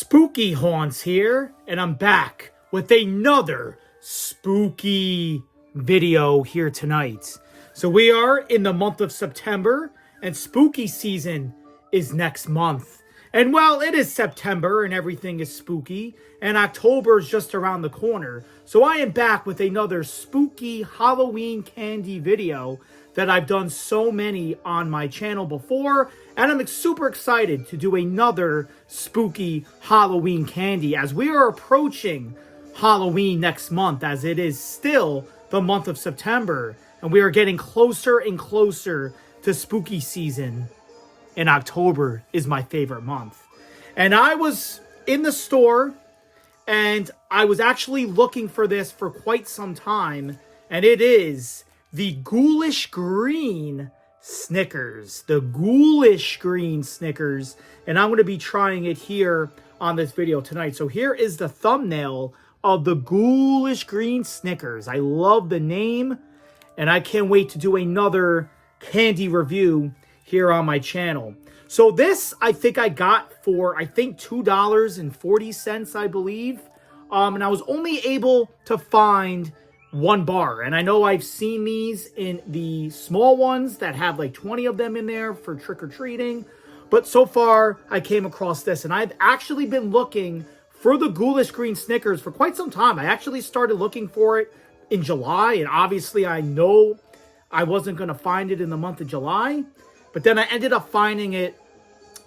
Spooky Haunts here, and I'm back with another spooky video here tonight. So we are in the month of September, and spooky season is next month. And while it is September and everything is spooky, and October is just around the corner, so I am back with another spooky Halloween candy video that I've done so many on my channel before, and I'm super excited to do another spooky Halloween candy as we are approaching Halloween next month, as it is still the month of September, and we are getting closer and closer to spooky season. And October is my favorite month. And I was in the store, and I was actually looking for this for quite some time, and it is the ghoulish green Snickers. The ghoulish green Snickers. And I'm going to be trying it here on this video tonight. So here is the thumbnail of the ghoulish green Snickers. I love the name, and I can't wait to do another candy review here on my channel. So this, I think I got for, $2.40, I believe. And I was only able to find one bar. And I know I've seen these in the small ones that have like 20 of them in there for trick-or-treating. But so far, I came across this. And I've actually been looking for the ghoulish green Snickers for quite some time. I actually started looking for it in July. And obviously, I know I wasn't going to find it in the month of July. But then I ended up finding it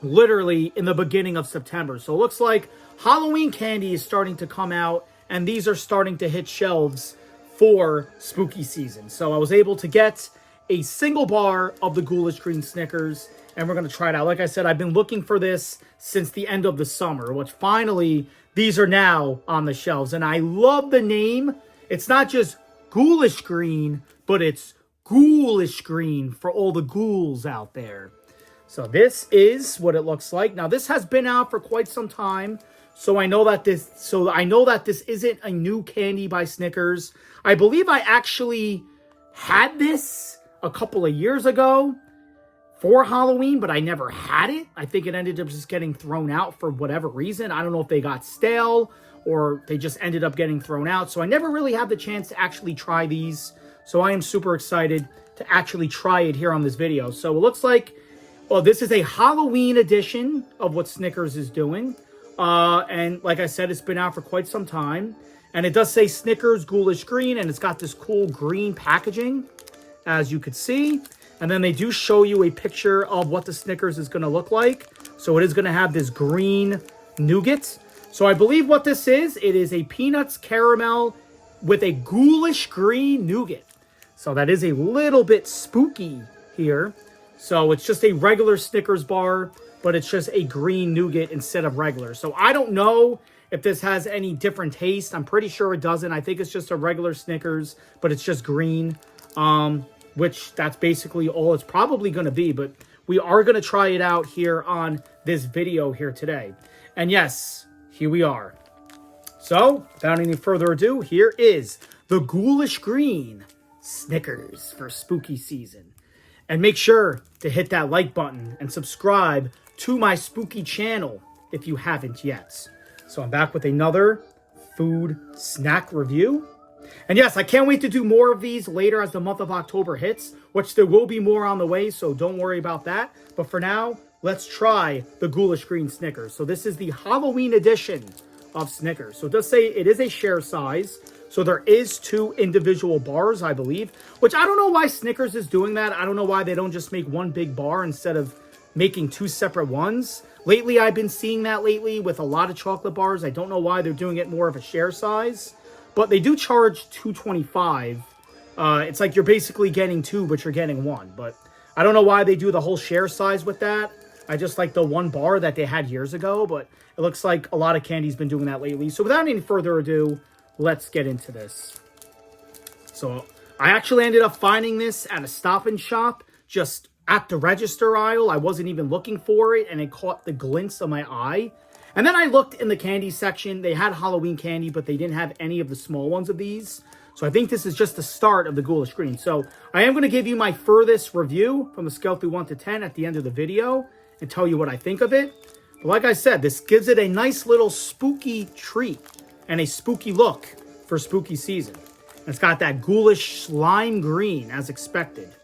literally in the beginning of September. So it looks like Halloween candy is starting to come out, and these are starting to hit shelves for spooky season. So I was able to get a single bar of the ghoulish green Snickers, and we're going to try it out. Like I said, I've been looking for this since the end of the summer, which finally, these are now on the shelves. And I love the name. It's not just ghoulish green, but it's ghoulish green for all the ghouls out there. So this is what it looks like. Now this has been out for quite some time, so I know that this isn't a new candy by Snickers. I believe I actually had this a couple of years ago for Halloween, but I never had it. I think it ended up just getting thrown out for whatever reason. I don't know if they got stale or they just ended up getting thrown out. So I never really had the chance to actually try these. So I am super excited to actually try it here on this video. So it looks like, well, this is a Halloween edition of what Snickers is doing. And like I said, it's been out for quite some time. And it does say Snickers Ghoulish Green, and it's got this cool green packaging, as you could see. And then they do show you a picture of what the Snickers is going to look like. So it is going to have this green nougat. So I believe what this is, it is a peanuts caramel with a ghoulish green nougat. So that is a little bit spooky here. So it's just a regular Snickers bar, but it's just a green nougat instead of regular. So I don't know if this has any different taste. I'm pretty sure it doesn't. I think it's just a regular Snickers, but it's just green, which that's basically all it's probably going to be. But we are going to try it out here on this video here today. And yes, here we are. So without any further ado, here is the ghoulish green Snickers for spooky season. And make sure to hit that like button and subscribe to my spooky channel if you haven't yet. So I'm back with another food snack review. And yes, I can't wait to do more of these later as the month of October hits, which there will be more on the way, so don't worry about that. But for now, let's try the ghoulish green Snickers. So this is the Halloween edition of Snickers. So it does say it is a share size. So there is 2 individual bars, I believe, which I don't know why Snickers is doing that. I don't know why they don't just make one big bar instead of making 2 separate ones. Lately, I've been seeing that with a lot of chocolate bars. I don't know why they're doing it more of a share size, but they do charge $2.25. It's like you're basically getting 2, but you're getting 1. But I don't know why they do the whole share size with that. I just like the 1 bar that they had years ago, but it looks like a lot of candy's been doing that lately. So without any further ado, let's get into this. So I actually ended up finding this at a Stop and Shop, just at the register aisle. I wasn't even looking for it, and it caught the glints of my eye. And then I looked in the candy section. They had Halloween candy, but they didn't have any of the small ones of these. So I think this is just the start of the ghoulish green. So I am going to give you my furthest review from the scale through 1 to 10 at the end of the video and tell you what I think of it. But like I said, this gives it a nice little spooky treat and a spooky look for spooky season. And it's got that ghoulish slime green as expected.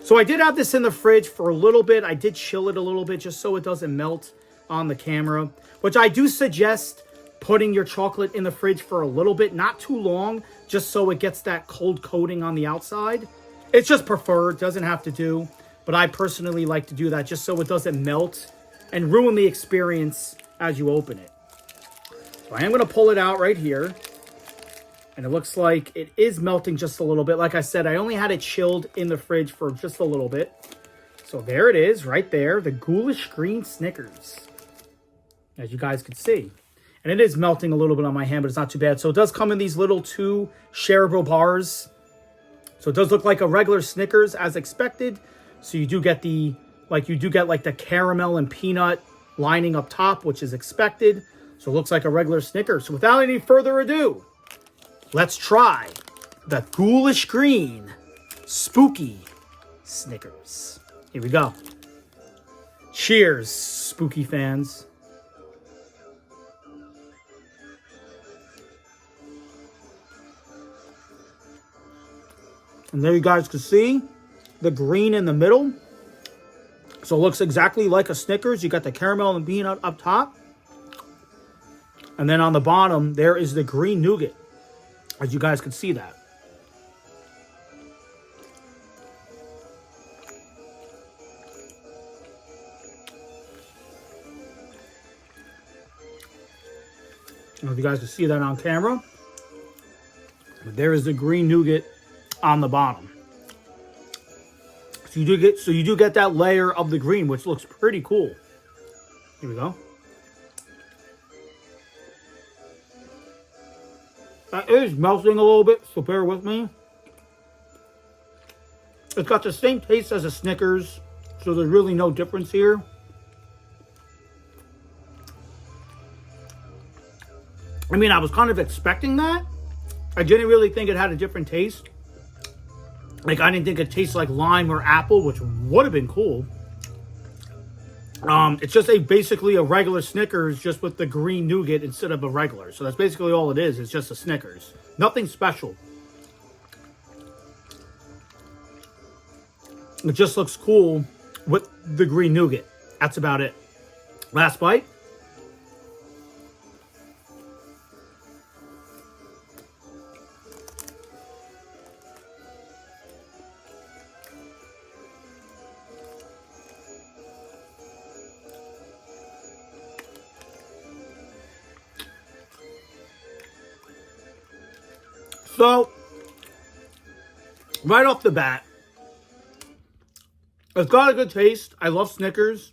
So I did have this in the fridge for a little bit. I did chill it a little bit just so it doesn't melt on the camera, which I do suggest putting your chocolate in the fridge for a little bit, not too long, just so it gets that cold coating on the outside. It's just preferred, doesn't have to do, but I personally like to do that just so it doesn't melt and ruin the experience as you open it. So I am going to pull it out right here. And it looks like it is melting just a little bit. Like I said, I only had it chilled in the fridge for just a little bit. So there it is right there. The ghoulish green Snickers. As you guys can see. And it is melting a little bit on my hand, but it's not too bad. So it does come in these little 2 shareable bars. So it does look like a regular Snickers as expected. So you do get the, like the caramel and peanut lining up top, which is expected. So it looks like a regular Snickers. So without any further ado, let's try the ghoulish green spooky Snickers. Here we go. Cheers, spooky fans. And there you guys can see the green in the middle. So it looks exactly like a Snickers. You got the caramel and peanut up top. And then on the bottom, there is the green nougat. As you guys can see that. I don't know if you guys can see that on camera. But there is the green nougat on the bottom. So you do get that layer of the green, which looks pretty cool. Here we go. That is melting a little bit, so bear with me. It's got the same taste as a Snickers, so there's really no difference here. I mean, I was kind of expecting that. I didn't really think it had a different taste. Like, I didn't think it tasted like lime or apple, which would have been cool. It's just basically a regular Snickers, just with the green nougat instead of a regular. So that's basically all it is. It's just a Snickers. Nothing special. It just looks cool with the green nougat. That's about it. Last bite. So, right off the bat, it's got a good taste. I love Snickers.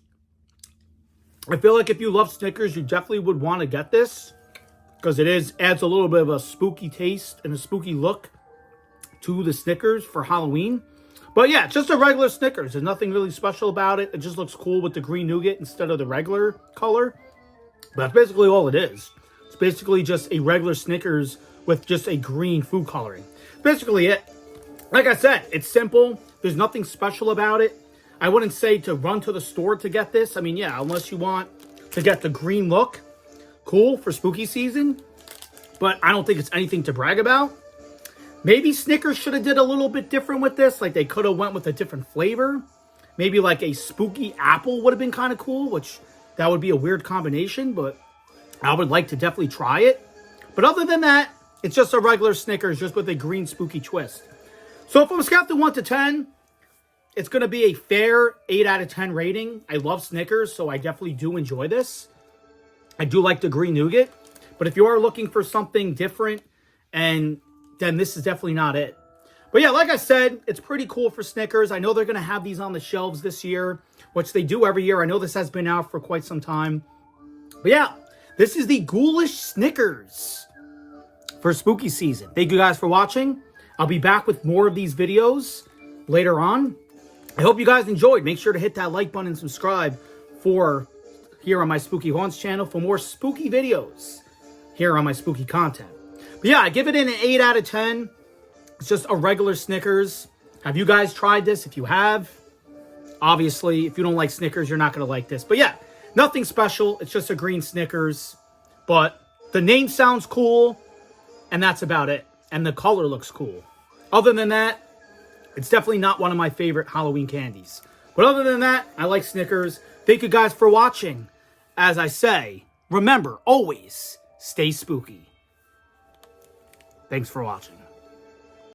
I feel like if you love Snickers, you definitely would want to get this, because it adds a little bit of a spooky taste and a spooky look to the Snickers for Halloween. But yeah, just a regular Snickers. There's nothing really special about it. It just looks cool with the green nougat instead of the regular color. But that's basically all it is. It's basically just a regular Snickers with just a green food coloring. Basically it. Like I said, it's simple. There's nothing special about it. I wouldn't say to run to the store to get this. I mean, yeah, unless you want to get the green look. Cool for spooky season. But I don't think it's anything to brag about. Maybe Snickers should have did a little bit different with this. Like, they could have went with a different flavor. Maybe like a spooky apple would have been kind of cool, which that would be a weird combination, but I would like to definitely try it. But other than that, it's just a regular Snickers, just with a green spooky twist. So from a scale of 1 to 10, it's going to be a fair 8 out of 10 rating. I love Snickers, so I definitely do enjoy this. I do like the green nougat. But if you are looking for something different, then this is definitely not it. But yeah, like I said, it's pretty cool for Snickers. I know they're going to have these on the shelves this year, which they do every year. I know this has been out for quite some time. But yeah, this is the ghoulish Snickers for spooky season. Thank you guys for watching. I'll be back with more of these videos later on. I hope you guys enjoyed. Make sure to hit that like button and subscribe for here on my Spooky Haunts channel for more spooky videos here on my spooky content. But yeah, I give it an 8 out of 10. It's just a regular Snickers. Have you guys tried this? If you have, obviously, if you don't like Snickers, you're not going to like this. But yeah, Nothing special. It's just a green Snickers. But the name sounds cool, and that's about it. And the color looks cool. Other than that, it's definitely not one of my favorite Halloween candies. But other than that, I like Snickers. Thank you guys for watching. As I say, remember, always stay spooky. Thanks for watching.